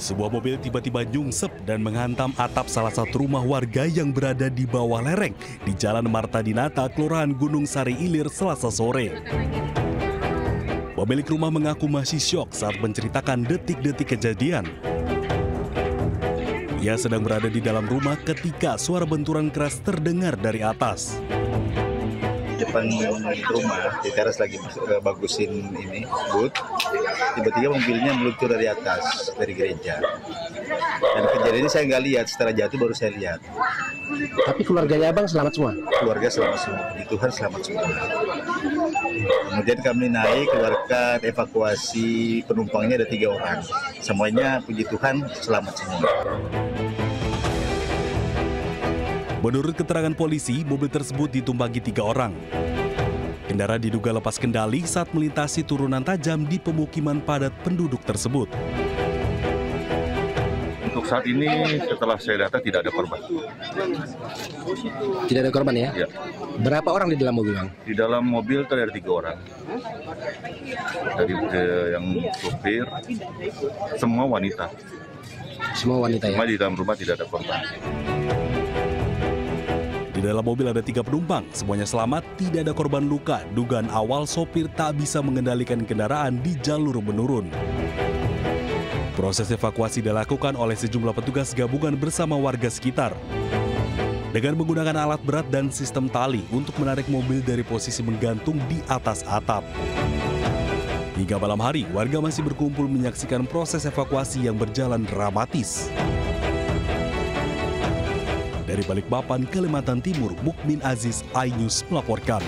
Sebuah mobil tiba-tiba nyungsep dan menghantam atap salah satu rumah warga yang berada di bawah lereng di Jalan Marta Dinata, Kelurahan Gunung Sari Ilir, Selasa sore. Pemilik rumah mengaku masih syok saat menceritakan detik-detik kejadian. Ia sedang berada di dalam rumah ketika suara benturan keras terdengar dari atas. Depan rumah, di teras lagi bagusin ini, booth. Tiba-tiba mobilnya meluncur dari atas, dari gereja. Dan kejadian ini saya nggak lihat, setelah jatuh baru saya lihat. Tapi keluarganya abang selamat semua? Keluarga selamat semua, puji Tuhan selamat semua. Kemudian kami naik, keluarkan evakuasi penumpangnya ada 3 orang. Semuanya puji Tuhan selamat semua. Menurut keterangan polisi, mobil tersebut ditumpangi 3 orang. Kendaraan diduga lepas kendali saat melintasi turunan tajam di pemukiman padat penduduk tersebut. Untuk saat ini, setelah saya data, tidak ada korban. Tidak ada korban ya? Ya. Berapa orang di dalam mobil, Bang? Di dalam mobil ada 3 orang. Dari yang sopir, semua wanita. Semua wanita ya? Cuma di dalam rumah tidak ada korban. Di dalam mobil ada 3 penumpang, semuanya selamat, tidak ada korban luka. Dugaan awal sopir tak bisa mengendalikan kendaraan di jalur menurun. Proses evakuasi dilakukan oleh sejumlah petugas gabungan bersama warga sekitar. Dengan menggunakan alat berat dan sistem tali untuk menarik mobil dari posisi menggantung di atas atap. Hingga malam hari, warga masih berkumpul menyaksikan proses evakuasi yang berjalan dramatis. Dari Balikpapan, Kalimantan Timur, Mukmin Aziz, iNews melaporkan.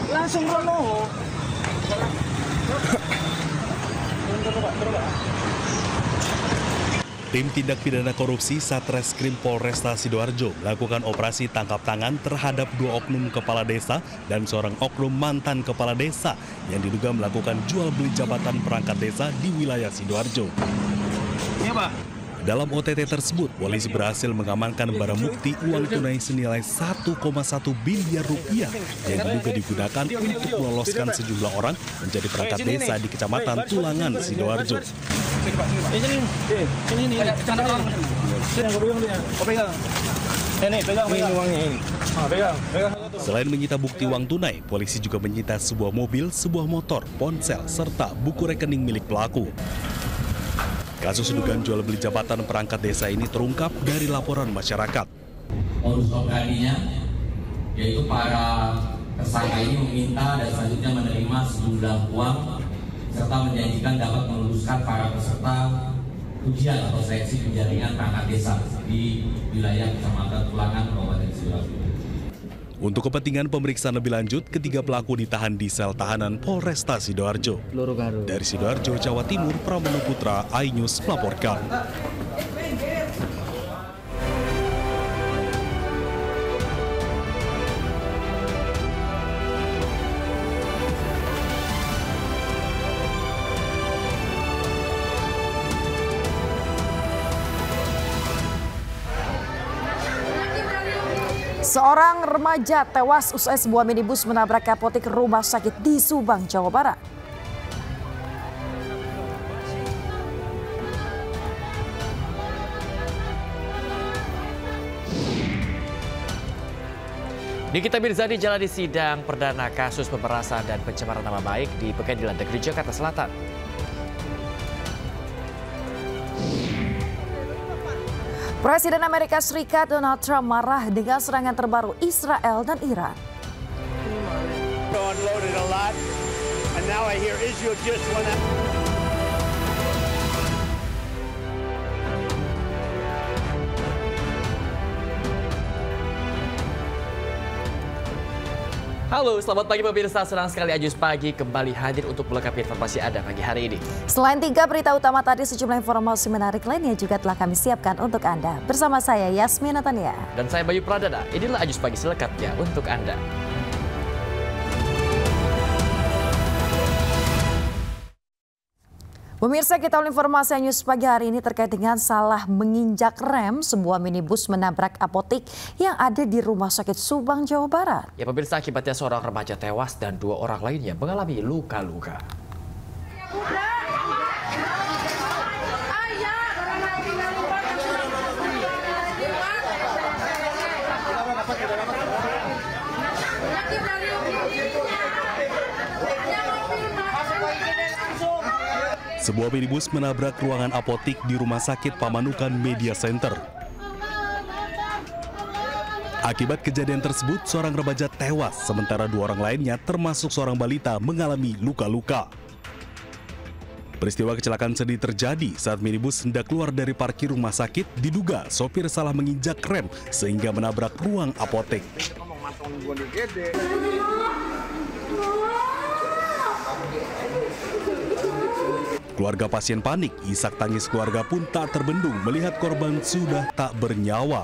Langsung rono. Tim Tindak Pidana Korupsi Satreskrim Polresta Sidoarjo melakukan operasi tangkap tangan terhadap 2 oknum kepala desa dan seorang oknum mantan kepala desa yang diduga melakukan jual beli jabatan perangkat desa di wilayah Sidoarjo. Iya, Pak. Dalam OTT tersebut, polisi berhasil mengamankan barang bukti uang tunai senilai 1,1 miliar rupiah yang diduga digugakan untuk meloloskan sejumlah orang menjadi perangkat desa di Kecamatan Tulangan, Sidoarjo. Selain menyita bukti uang tunai, polisi juga menyita sebuah mobil, sebuah motor, ponsel, serta buku rekening milik pelaku. Kasus dugaan jual beli jabatan perangkat desa ini terungkap dari laporan masyarakat. Modus operandinya, yaitu para tersangka ini meminta dan selanjutnya menerima sejumlah uang serta menjanjikan dapat meluluskan para peserta ujian atau seleksi penjaringan perangkat desa di wilayah Kecamatan Tulangan, Kabupaten Sidoarjo. Untuk kepentingan pemeriksaan lebih lanjut, ketiga pelaku ditahan di sel tahanan Polresta Sidoarjo. Dari Sidoarjo, Jawa Timur, Pramono Putra, iNews melaporkan. Seorang remaja tewas usai sebuah minibus menabrak apotek rumah sakit di Subang, Jawa Barat. Nikita Mirzani jalani sidang perdana kasus pemerasan dan pencemaran nama baik di Pengadilan Negeri Jakarta Selatan. Presiden Amerika Serikat Donald Trump marah dengan serangan terbaru Israel dan Iran. Halo, selamat pagi pemirsa. Senang sekali iNews Pagi kembali hadir untuk melengkapi informasi Anda pagi hari ini. Selain 3 berita utama tadi, sejumlah informasi menarik lainnya juga telah kami siapkan untuk Anda. Bersama saya Yasmin Natania. Dan saya Bayu Pradana. Inilah iNews Pagi selengkapnya untuk Anda. Pemirsa, kita awal informasi news pagi hari ini terkait dengan salah menginjak rem sebuah minibus menabrak apotik yang ada di Rumah Sakit Subang, Jawa Barat. Ya pemirsa, akibatnya seorang remaja tewas dan 2 orang lainnya mengalami luka-luka. Sebuah minibus menabrak ruangan apotik di Rumah Sakit Pamanukan Media Center. Akibat kejadian tersebut, seorang remaja tewas, sementara 2 orang lainnya termasuk seorang balita mengalami luka-luka. Peristiwa kecelakaan sedih terjadi saat minibus hendak keluar dari parkir rumah sakit. Diduga sopir salah menginjak rem sehingga menabrak ruang apotek. Keluarga pasien panik, isak tangis keluarga pun tak terbendung melihat korban sudah tak bernyawa.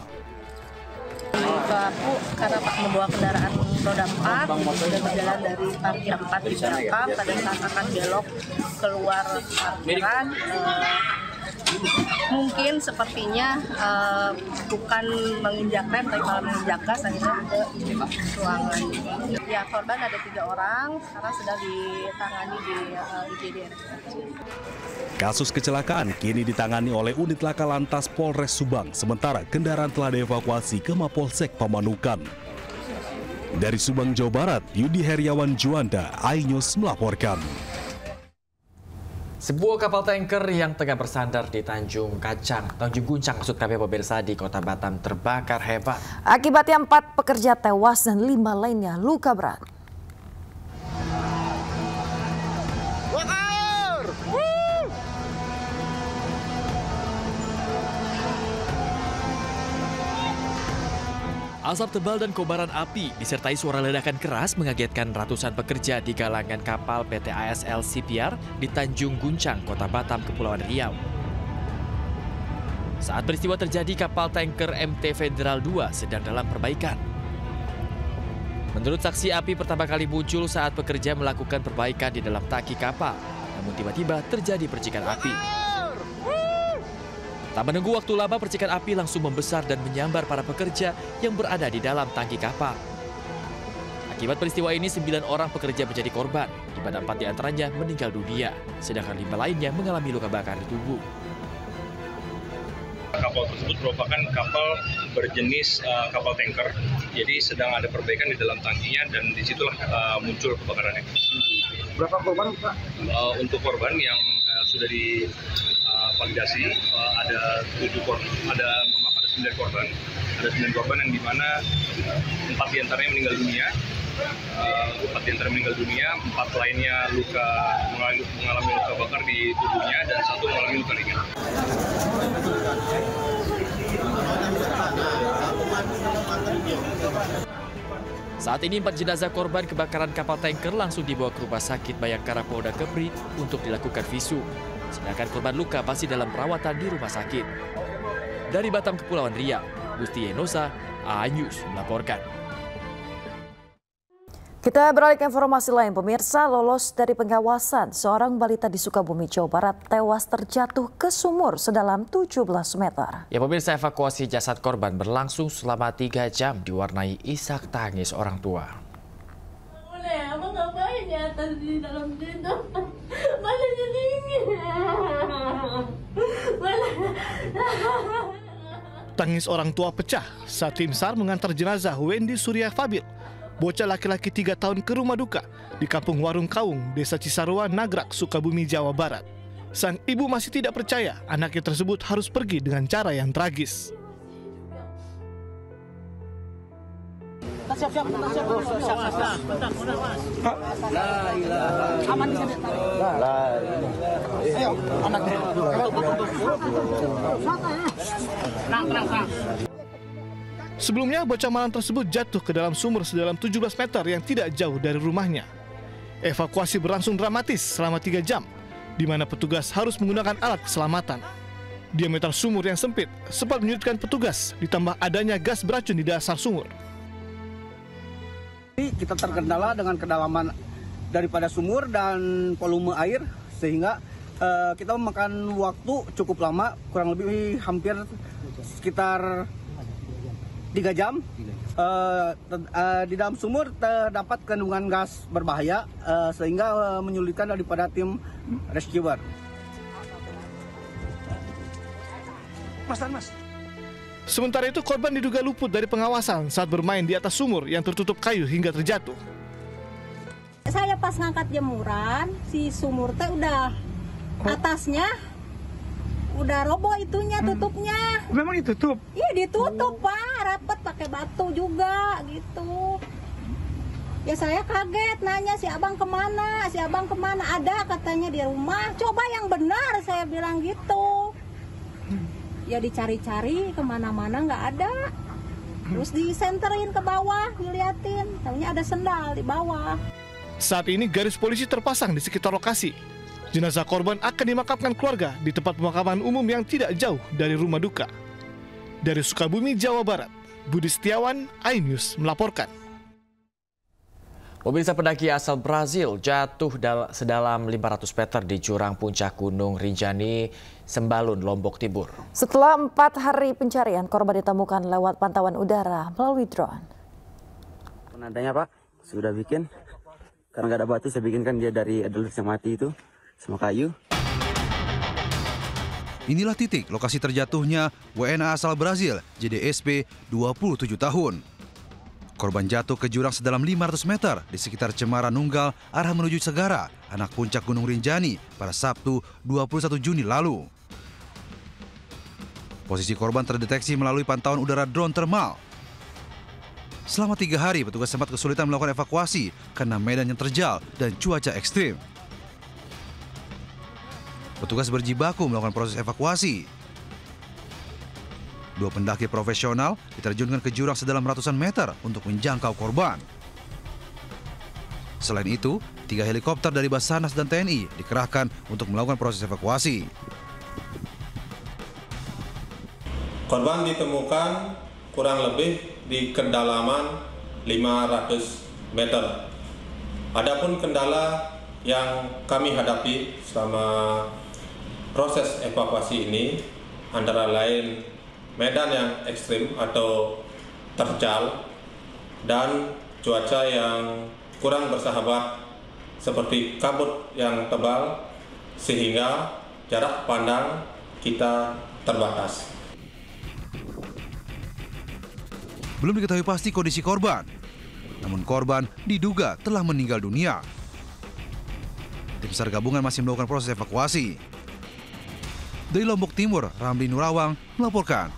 Pelaku karena membawa kendaraan roda 4 dan berjalan dari parkir 4 di belakang pada saat akan belok keluar parkiran, mungkin sepertinya bukan menginjak rem tapi malah menginjak gas akhirnya ke ruangan. Ya, korban ada 3 orang, sekarang sedang ditangani di IGD. Kasus kecelakaan kini ditangani oleh unit laka lantas Polres Subang, sementara kendaraan telah dievakuasi ke Mapolsek Pamanukan. Dari Subang, Jawa Barat, Yudi Heriawan Juanda, iNews melaporkan. Sebuah kapal tanker yang tengah bersandar di Tanjung Guncang maksud kami pemirsa di Kota Batam terbakar hebat. Akibatnya 4 pekerja tewas dan 5 lainnya luka berat. Asap tebal dan kobaran api disertai suara ledakan keras mengagetkan ratusan pekerja di galangan kapal PT ASL CPR di Tanjung Guncang, Kota Batam, Kepulauan Riau. Saat peristiwa terjadi, kapal tanker MT Federal 2 sedang dalam perbaikan. Menurut saksi, api pertama kali muncul saat pekerja melakukan perbaikan di dalam tangki kapal. Namun tiba-tiba terjadi percikan api. Tak menunggu waktu lama, percikan api langsung membesar dan menyambar para pekerja yang berada di dalam tangki kapal. Akibat peristiwa ini, 9 orang pekerja menjadi korban, di mana 4 diantaranya meninggal dunia, sedangkan 5 lainnya mengalami luka bakar di tubuh. Kapal tersebut merupakan kapal berjenis kapal tanker, jadi sedang ada perbaikan di dalam tangkinya dan disitulah muncul kebakarannya. Berapa korban, Pak? Untuk korban yang sudah divalidasi ada 9 korban. Ada 9 korban yang dimana 4 diantaranya meninggal dunia. 4 diantaranya meninggal dunia, 4 lainnya mengalami luka bakar di tubuhnya dan 1 mengalami luka ringan. Saat ini 4 jenazah korban kebakaran kapal tanker langsung dibawa ke Rumah Sakit Bayangkara Polda Kepri untuk dilakukan visum. Sedangkan korban luka masih dalam perawatan di rumah sakit. Dari Batam, Kepulauan Riau, Gusti Enosa, iNews melaporkan. Kita beralih ke informasi lain, pemirsa. Lolos dari pengawasan, seorang balita di Sukabumi, Jawa Barat tewas terjatuh ke sumur sedalam 17 meter. Ya pemirsa, evakuasi jasad korban berlangsung selama 3 jam diwarnai isak tangis orang tua. Abang ngapain di atas di dalam situ? Mana jadinya? Tangis orang tua pecah saat tim SAR mengantar jenazah Wendy Surya Fabil, bocah laki-laki 3 tahun ke rumah duka di Kampung Warung Kaung, Desa Cisarua, Nagrak, Sukabumi, Jawa Barat. Sang ibu masih tidak percaya anaknya tersebut harus pergi dengan cara yang tragis. Siap-siap. Aman di sini. Ayo, anaknya. Tenang. Sebelumnya, bocah malang tersebut jatuh ke dalam sumur sedalam 17 meter yang tidak jauh dari rumahnya. Evakuasi berlangsung dramatis selama 3 jam, di mana petugas harus menggunakan alat keselamatan. Diameter sumur yang sempit sempat menyulitkan petugas, ditambah adanya gas beracun di dasar sumur. Kita terkendala dengan kedalaman daripada sumur dan volume air, sehingga kita memakan waktu cukup lama, kurang lebih hampir sekitar 3 jam. Di dalam sumur terdapat kandungan gas berbahaya sehingga menyulitkan daripada tim rescuer. Mas. Sementara itu korban diduga luput dari pengawasan saat bermain di atas sumur yang tertutup kayu hingga terjatuh. Saya pas ngangkat jemuran, si sumur teh udah atasnya udah roboh itunya, tutupnya. Memang ditutup? Iya ditutup Pak, rapet pakai batu juga gitu. Ya saya kaget nanya si abang kemana, ada katanya di rumah. Coba yang benar saya bilang gitu. Ya dicari-cari kemana-mana nggak ada. Terus disenterin ke bawah, diliatin, tahunya ada sendal di bawah. Saat ini garis polisi terpasang di sekitar lokasi. Jenazah korban akan dimakamkan keluarga di tempat pemakaman umum yang tidak jauh dari rumah duka. Dari Sukabumi, Jawa Barat, Budi Setiawan, iNews melaporkan. Pemirsa, pendaki asal Brazil jatuh sedalam 500 meter di jurang puncak Gunung Rinjani, Sembalun, Lombok Timur. Setelah 4 hari pencarian, korban ditemukan lewat pantauan udara melalui drone. Penandanya Pak, sudah bikin. Karena nggak ada batu, saya bikinkan dia dari adelis yang mati itu. Sama kayu. Inilah titik lokasi terjatuhnya WNA asal Brazil, JDSP 27 tahun. Korban jatuh ke jurang sedalam 500 meter di sekitar Cemara Nunggal, arah menuju Segara, anak puncak Gunung Rinjani pada Sabtu 21 Juni lalu. Posisi korban terdeteksi melalui pantauan udara drone thermal. Selama 3 hari, petugas sempat kesulitan melakukan evakuasi karena medan yang terjal dan cuaca ekstrim. Petugas berjibaku melakukan proses evakuasi. 2 pendaki profesional diterjunkan ke jurang sedalam ratusan meter untuk menjangkau korban. Selain itu, 3 helikopter dari Basarnas dan TNI dikerahkan untuk melakukan proses evakuasi. Korban ditemukan kurang lebih di kedalaman 500 meter. Adapun kendala yang kami hadapi selama proses evakuasi ini antara lain medan yang ekstrim atau terjal dan cuaca yang kurang bersahabat seperti kabut yang tebal sehingga jarak pandang kita terbatas. Belum diketahui pasti kondisi korban, namun korban diduga telah meninggal dunia. Tim SAR gabungan masih melakukan proses evakuasi. Dari Lombok Timur, Ramli Nurawang melaporkan.